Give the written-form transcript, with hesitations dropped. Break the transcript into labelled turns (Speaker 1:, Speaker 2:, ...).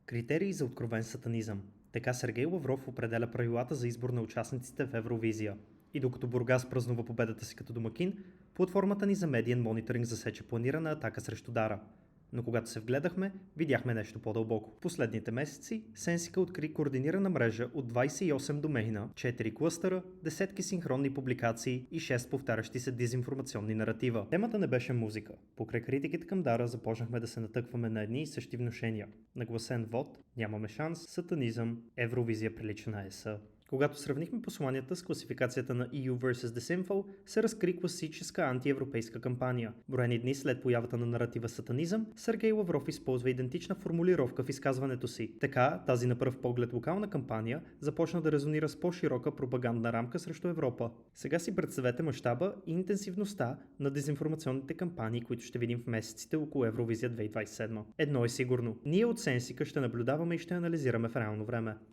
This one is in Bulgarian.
Speaker 1: Критерии за откровен сатанизъм. Така Сергей Лавров определя правилата за избор на участниците в Евровизия. И докато Бургас празнува победата си като домакин, платформата ни за медиен мониторинг засече планирана атака срещу Дара. Но когато се вгледахме, видяхме нещо по-дълбоко. В последните месеци Сенсика откри координирана мрежа от 28 домейна, 4 клъстъра, десетки синхронни публикации и 6 повтарящи се дезинформационни наратива. Темата не беше музика. Покрай критиките към Дара започнахме да се натъкваме на едни и същи внушения. Нагласен вод, нямаме шанс, сатанизъм, Евровизия прилича на ЕС. Когато сравнихме посланията с класификацията на EU vs. The Sinful, се разкри класическа антиевропейска кампания. Броени дни след появата на наратива сатанизъм, Сергей Лавров използва идентична формулировка в изказването си. Така, тази на пръв поглед локална кампания започна да резонира с по-широка пропагандна рамка срещу Европа. Сега си представете мащаба и интенсивността на дезинформационните кампании, които ще видим в месеците около Евровизия 2027. Едно е сигурно, ние от Сенсика ще наблюдаваме и ще анализираме в реално време.